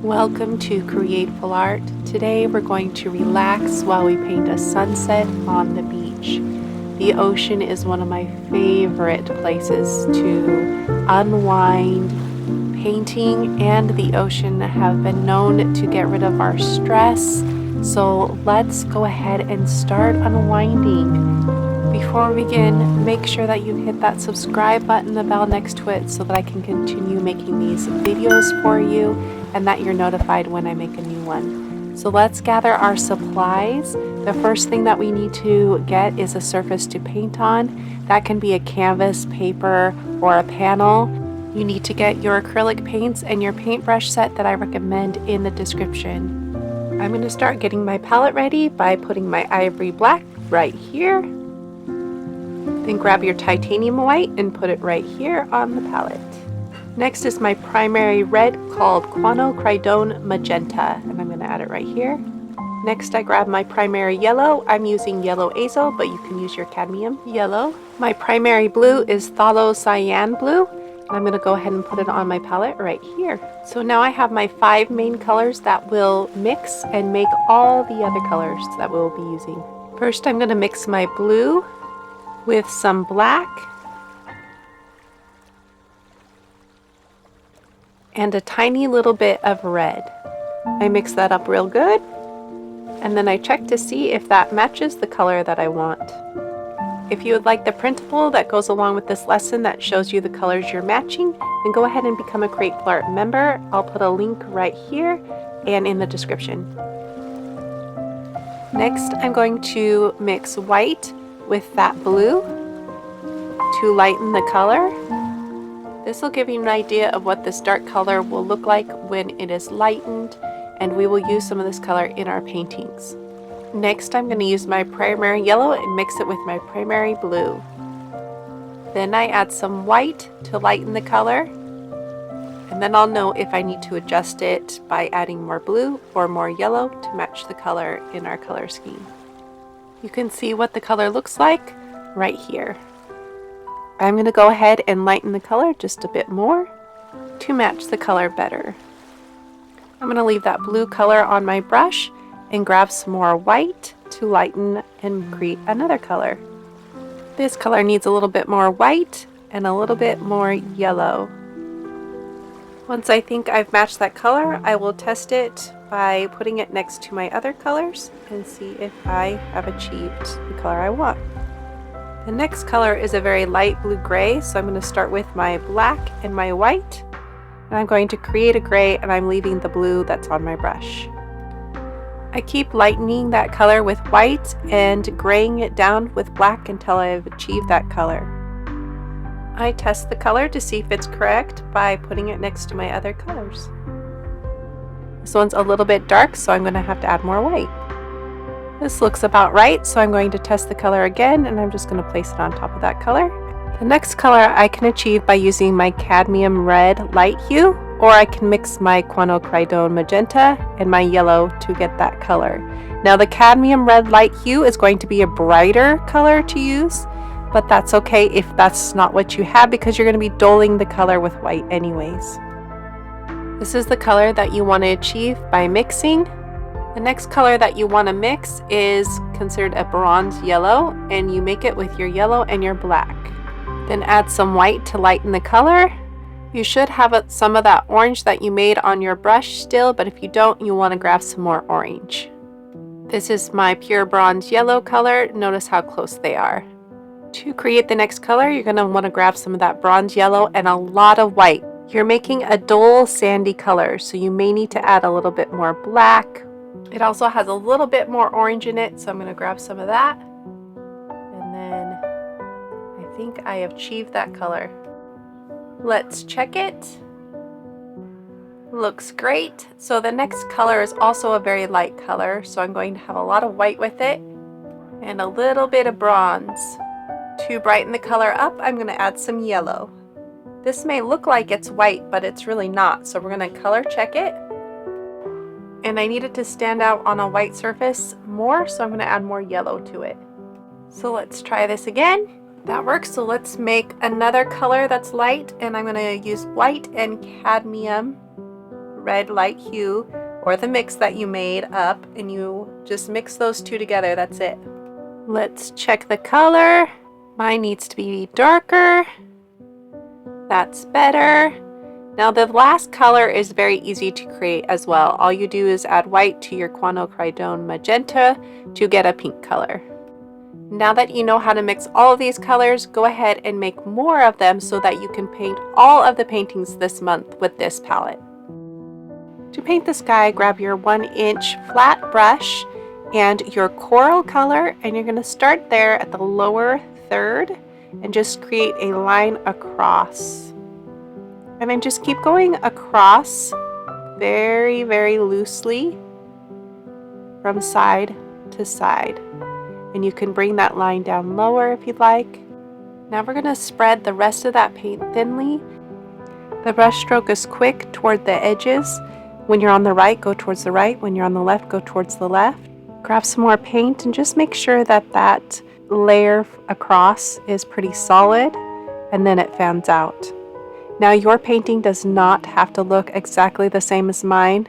Welcome to Createful Art. Today we're going to relax while we paint a sunset on the beach. The ocean is one of my favorite places to unwind. Painting and the ocean have been known to get rid of our stress, so let's go ahead and start unwinding. Before we begin, make sure that you hit that subscribe button, the bell next to it, so that I can continue making these videos for you and that you're notified when I make a new one. So let's gather our supplies. The first thing that we need to get is a surface to paint on. That can be a canvas, paper, or a panel. You need to get your acrylic paints and your paintbrush set that I recommend in the description. I'm going to start getting my palette ready by putting my Ivory Black right here. Then grab your titanium white and put it right here on the palette. Next is my primary red called Quinacridone Magenta, and I'm going to add it right here. Next I grab my primary yellow. I'm using yellow azo, but you can use your cadmium yellow. My primary blue is Pthalocyan Blue, and I'm going to go ahead and put it on my palette right here. So now I have my 5 main colors that will mix and make all the other colors that we'll be using. First I'm going to mix my blue with some black and a tiny little bit of red. I mix that up real good, and then I check to see if that matches the color that I want. If you would like the printable that goes along with this lesson that shows you the colors you're matching, then go ahead and become a Createful Art member. I'll put a link right here and in the description. Next, I'm going to mix white with that blue to lighten the color. This will give you an idea of what this dark color will look like when it is lightened, and we will use some of this color in our paintings. Next, I'm going to use my primary yellow and mix it with my primary blue. Then I add some white to lighten the color, and then I'll know if I need to adjust it by adding more blue or more yellow to match the color in our color scheme. You can see what the color looks like right here. I'm going to go ahead and lighten the color just a bit more to match the color better. I'm going to leave that blue color on my brush and grab some more white to lighten and create another color. This color needs a little bit more white and a little bit more yellow. Once I think I've matched that color, I will test it by putting it next to my other colors and see if I have achieved the color I want. The next color is a very light blue-gray, so I'm going to start with my black and my white, and I'm going to create a gray, and I'm leaving the blue that's on my brush. I keep lightening that color with white and graying it down with black until I've achieved that color. I test the color to see if it's correct by putting it next to my other colors. This one's a little bit dark, so I'm going to have to add more white. This looks about right, so I'm going to test the color again, and I'm just going to place it on top of that color. The next color I can achieve by using my cadmium red light hue, or I can mix my Quinacridone Magenta and my yellow to get that color. Now the cadmium red light hue is going to be a brighter color to use, but that's okay if that's not what you have, because you're going to be dulling the color with white anyways. This is the color that you want to achieve by mixing. The next color that you want to mix is considered a bronze yellow, and you make it with your yellow and your black. Then add some white to lighten the color. You should have some of that orange that you made on your brush still, but if you don't, you want to grab some more orange. This is my pure bronze yellow color. Notice how close they are. To create the next color, you're going to want to grab some of that bronze yellow and a lot of white. You're making a dull sandy color, so you may need to add a little bit more black. It also has a little bit more orange in it, so I'm going to grab some of that. And then I think I have achieved that color. Let's check it. Looks great. So the next color is also a very light color, so I'm going to have a lot of white with it and a little bit of bronze. To brighten the color up, I'm going to add some yellow. This may look like it's white, but it's really not, so we're going to color check it. And I need it to stand out on a white surface more, so I'm going to add more yellow to it. So let's try this again. That works, so let's make another color that's light, and I'm going to use white and cadmium red light hue or the mix that you made up, and you just mix those two together. That's it. Let's check the color. Mine needs to be darker. That's better. Now the last color is very easy to create as well. All you do is add white to your Quinacridone Magenta to get a pink color. Now that you know how to mix all of these colors, go ahead and make more of them so that you can paint all of the paintings this month with this palette. To paint the sky, grab your 1-inch flat brush and your coral color, and you're going to start there at the lower third and just create a line across. And then just keep going across very, very loosely from side to side. And you can bring that line down lower if you'd like. Now we're going to spread the rest of that paint thinly. The brush stroke is quick toward the edges. When you're on the right, go towards the right. When you're on the left, go towards the left. Grab some more paint and just make sure that that layer across is pretty solid, and then it fans out. Now your painting does not have to look exactly the same as mine.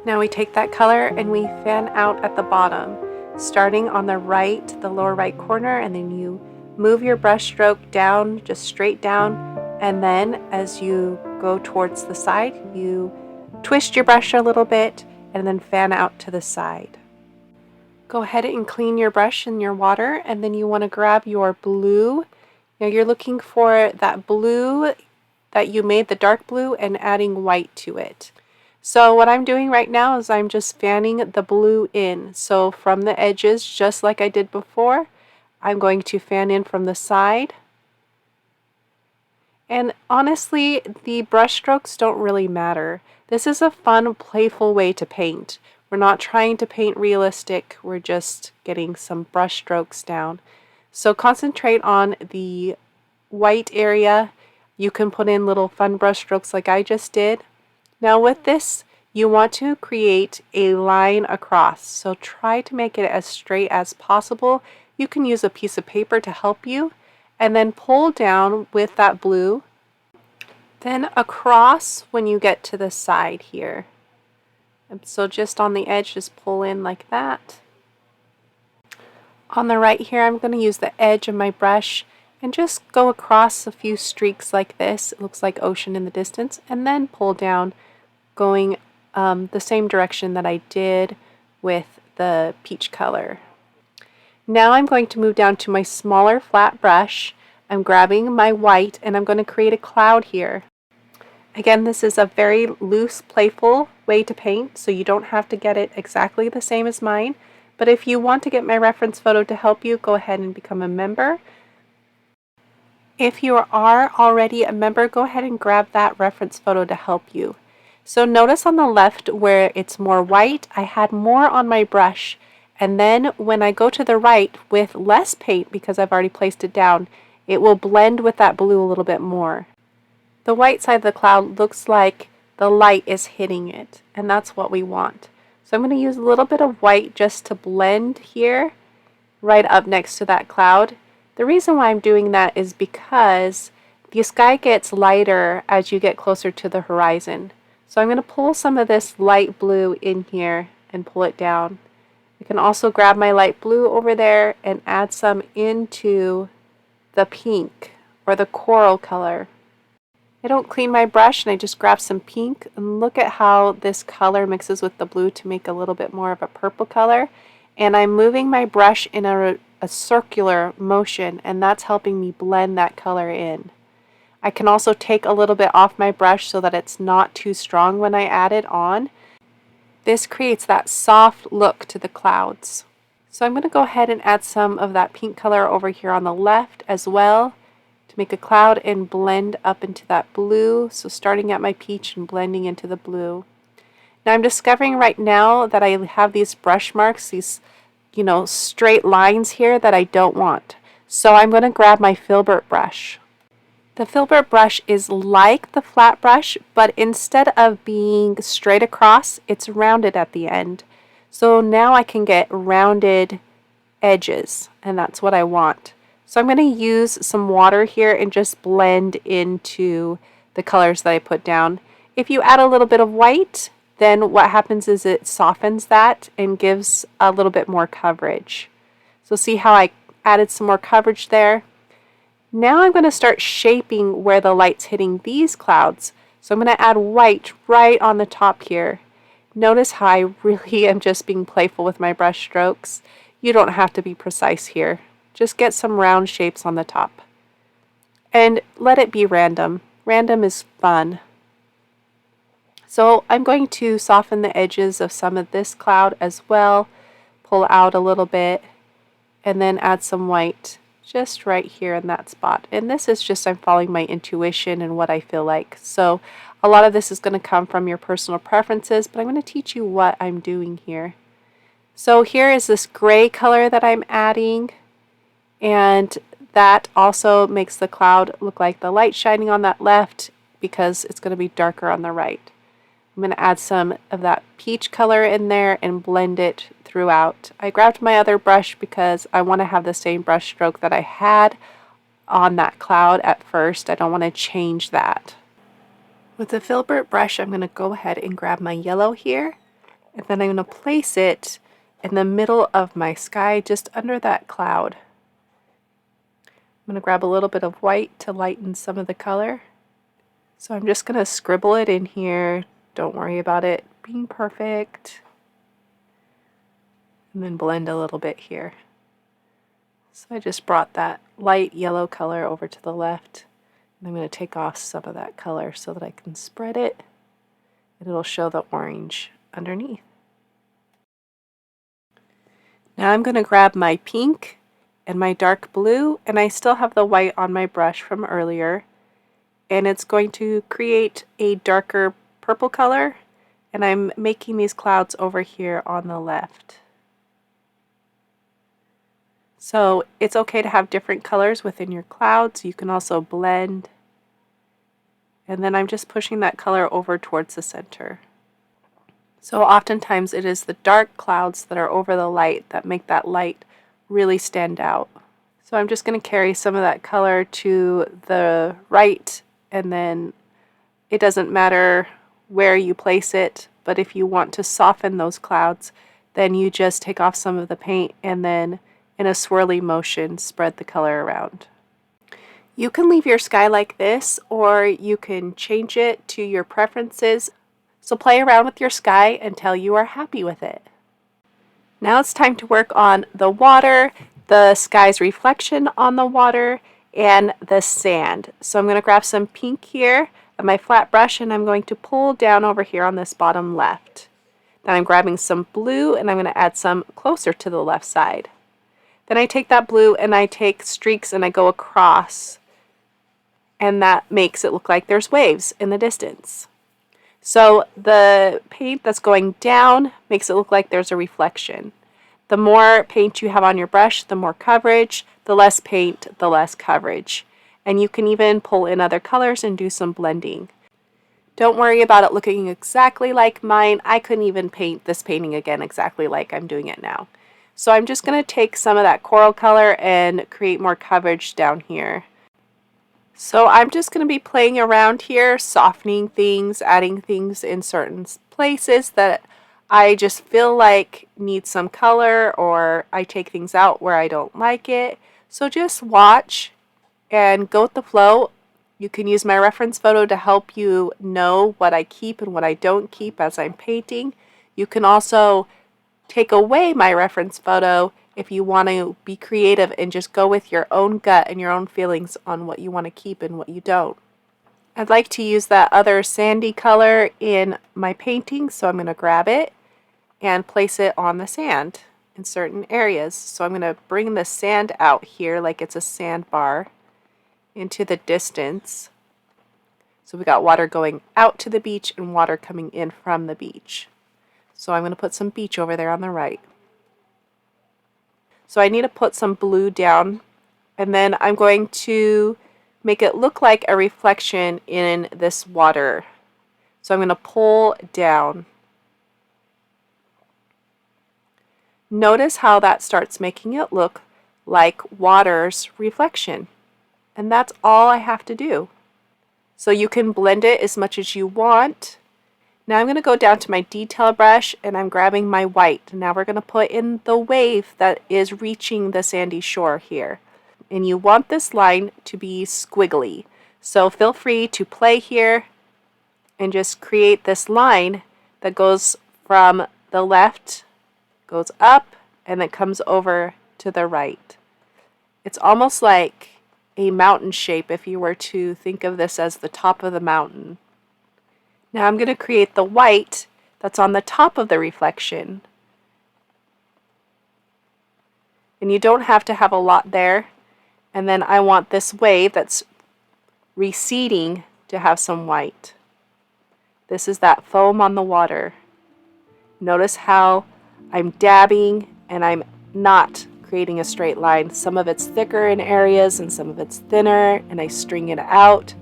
Now we take that color and we fan out at the bottom, starting on the right, the lower right corner, and then you move your brush stroke down, just straight down, and then as you go towards the side, you twist your brush a little bit and then fan out to the side. Go ahead and clean your brush in your water, and then you want to grab your blue. Now you're looking for that blue that you made, the dark blue, and adding white to it. So what I'm doing right now is I'm just fanning the blue in. So from the edges, just like I did before, I'm going to fan in from the side. And honestly, the brush strokes don't really matter. This is a fun, playful way to paint. We're not trying to paint realistic, we're just getting some brush strokes down. So concentrate on the white area. You can put in little fun brush strokes like I just did. Now with this, you want to create a line across. So try to make it as straight as possible. You can use a piece of paper to help you, and then pull down with that blue. Then across when you get to the side here. So just on the edge, just pull in like that. On the right here, I'm going to use the edge of my brush and just go across a few streaks like this. It looks like ocean in the distance, and then pull down going the same direction that I did with the peach color. Now I'm going to move down to my smaller flat brush. I'm grabbing my white and I'm going to create a cloud here. Again, this is a very loose, playful way to paint, so you don't have to get it exactly the same as mine. But if you want to get my reference photo to help you, go ahead and become a member. If you are already a member, go ahead and grab that reference photo to help you. So notice on the left where it's more white, I had more on my brush. And then when I go to the right with less paint, because I've already placed it down, it will blend with that blue a little bit more. The white side of the cloud looks like the light is hitting it, and that's what we want. So I'm going to use a little bit of white just to blend here, right up next to that cloud. The reason why I'm doing that is because the sky gets lighter as you get closer to the horizon. So I'm going to pull some of this light blue in here and pull it down. I can also grab my light blue over there and add some into the pink or the coral color. I don't clean my brush and I just grab some pink, and look at how this color mixes with the blue to make a little bit more of a purple color. And I'm moving my brush in a circular motion, and that's helping me blend that color in. I can also take a little bit off my brush so that it's not too strong when I add it on. This creates that soft look to the clouds. So I'm going to go ahead and add some of that pink color over here on the left as well to make a cloud and blend up into that blue. So starting at my peach and blending into the blue. Now I'm discovering right now that I have these brush marks, these straight lines here that I don't want. So I'm going to grab my filbert brush. The filbert brush is like the flat brush, but instead of being straight across, it's rounded at the end. So now I can get rounded edges, and that's what I want. So I'm going to use some water here and just blend into the colors that I put down. If you add a little bit of white, then what happens is it softens that and gives a little bit more coverage. So see how I added some more coverage there? Now I'm going to start shaping where the light's hitting these clouds. So I'm going to add white right on the top here. Notice how I really am just being playful with my brush strokes. You don't have to be precise here. Just get some round shapes on the top. And let it be random. Random is fun. So I'm going to soften the edges of some of this cloud as well. Pull out a little bit and then add some white just right here in that spot. And this is just, I'm following my intuition and what I feel like. So a lot of this is going to come from your personal preferences, but I'm going to teach you what I'm doing here. So here is this gray color that I'm adding, and that also makes the cloud look like the light shining on that left because it's going to be darker on the right. I'm going to add some of that peach color in there and blend it throughout. I grabbed my other brush because I want to have the same brush stroke that I had on that cloud at first. I don't want to change that. With the filbert brush, I'm going to go ahead and grab my yellow here, and then I'm going to place it in the middle of my sky, just under that cloud. I'm going to grab a little bit of white to lighten some of the color. So I'm just going to scribble it in here. Don't worry about it being perfect. And then blend a little bit here. So I just brought that light yellow color over to the left. And I'm going to take off some of that color so that I can spread it. And it'll show the orange underneath. Now I'm going to grab my pink and my dark blue, and I still have the white on my brush from earlier. And it's going to create a darker purple color, and I'm making these clouds over here on the left. So it's okay to have different colors within your clouds. You can also blend. And then I'm just pushing that color over towards the center. So oftentimes it is the dark clouds that are over the light that make that light really stand out. So I'm just going to carry some of that color to the right, and then it doesn't matter where you place it, but if you want to soften those clouds, then you just take off some of the paint and then in a swirly motion spread the color around. You can leave your sky like this, or you can change it to your preferences. So play around with your sky until you are happy with it. Now it's time to work on the water, the sky's reflection on the water, and the sand. So I'm going to grab some pink here on my flat brush, and I'm going to pull down over here on this bottom left. Then I'm grabbing some blue, and I'm going to add some closer to the left side. Then I take that blue and I take streaks and I go across, and that makes it look like there's waves in the distance. So the paint that's going down makes it look like there's a reflection. The more paint you have on your brush, the more coverage. The less paint, the less coverage. And you can even pull in other colors and do some blending. Don't worry about it looking exactly like mine. I couldn't even paint this painting again exactly like I'm doing it now. So I'm just going to take some of that coral color and create more coverage down here. So I'm just going to be playing around here, softening things, adding things in certain places that I just feel like need some color, or I take things out where I don't like it. So just watch and go with the flow. You can use my reference photo to help you know what I keep and what I don't keep as I'm painting. You can also take away my reference photo if you want to be creative and just go with your own gut and your own feelings on what you want to keep and what you don't. I'd like to use that other sandy color in my painting, so I'm going to grab it and place it on the sand in certain areas. So I'm going to bring the sand out here like it's a sandbar into the distance. So we got water going out to the beach and water coming in from the beach. So I'm going to put some beach over there on the right. So I need to put some blue down, and then I'm going to make it look like a reflection in this water. So I'm going to pull down. Notice how that starts making it look like water's reflection. And that's all I have to do. So you can blend it as much as you want. Now I'm going to go down to my detail brush and I'm grabbing my white. Now we're going to put in the wave that is reaching the sandy shore here. And you want this line to be squiggly. So feel free to play here and just create this line that goes from the left, goes up, and then comes over to the right. It's almost like a mountain shape if you were to think of this as the top of the mountain. Now I'm going to create the white that's on the top of the reflection. And you don't have to have a lot there. And then I want this wave that's receding to have some white. This is that foam on the water. Notice how I'm dabbing and I'm not creating a straight line. Some of it's thicker in areas and some of it's thinner, and I string it out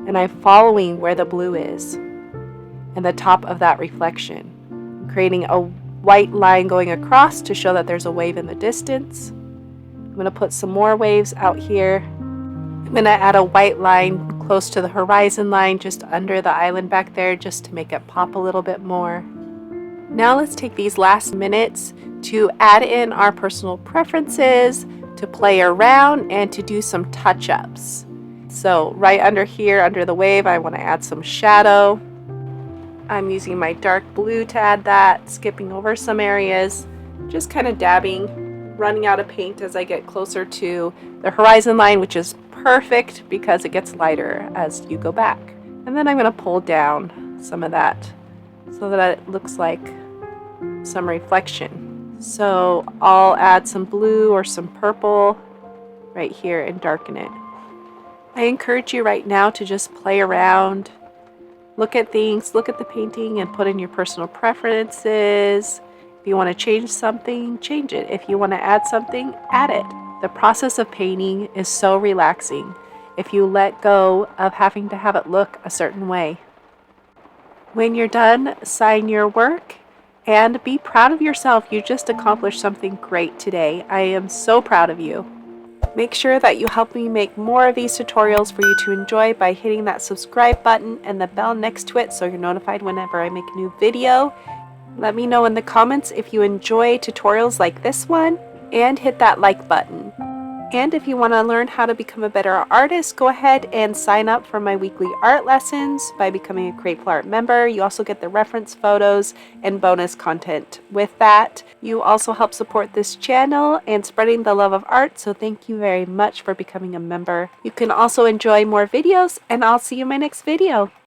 and I'm following where the blue is and the top of that reflection. I'm creating a white line going across to show that there's a wave in the distance. I'm going to put some more waves out here. I'm going to add a white line close to the horizon line just under the island back there just to make it pop a little bit more. Now let's take these last minutes to add in our personal preferences, to play around, and to do some touch-ups. So right under here, under the wave, I want to add some shadow. I'm using my dark blue to add that, skipping over some areas, just kind of dabbing, running out of paint as I get closer to the horizon line, which is perfect because it gets lighter as you go back. And then I'm going to pull down some of that so that it looks like some reflection. So I'll add some blue or some purple right here and darken it. I encourage you right now to just play around, look at things, look at the painting and put in your personal preferences. If you want to change something, change it. If you want to add something, add it. The process of painting is so relaxing if you let go of having to have it look a certain way. When you're done, sign your work and be proud of yourself. You just accomplished something great today. I am so proud of you. Make sure that you help me make more of these tutorials for you to enjoy by hitting that subscribe button and the bell next to it so you're notified whenever I make a new video. Let me know in the comments if you enjoy tutorials like this one, and hit that like button. And if you want to learn how to become a better artist, go ahead and sign up for my weekly art lessons by becoming a Createful Art member. You also get the reference photos and bonus content. With that, you also help support this channel and spreading the love of art, so thank you very much for becoming a member. You can also enjoy more videos, and I'll see you in my next video.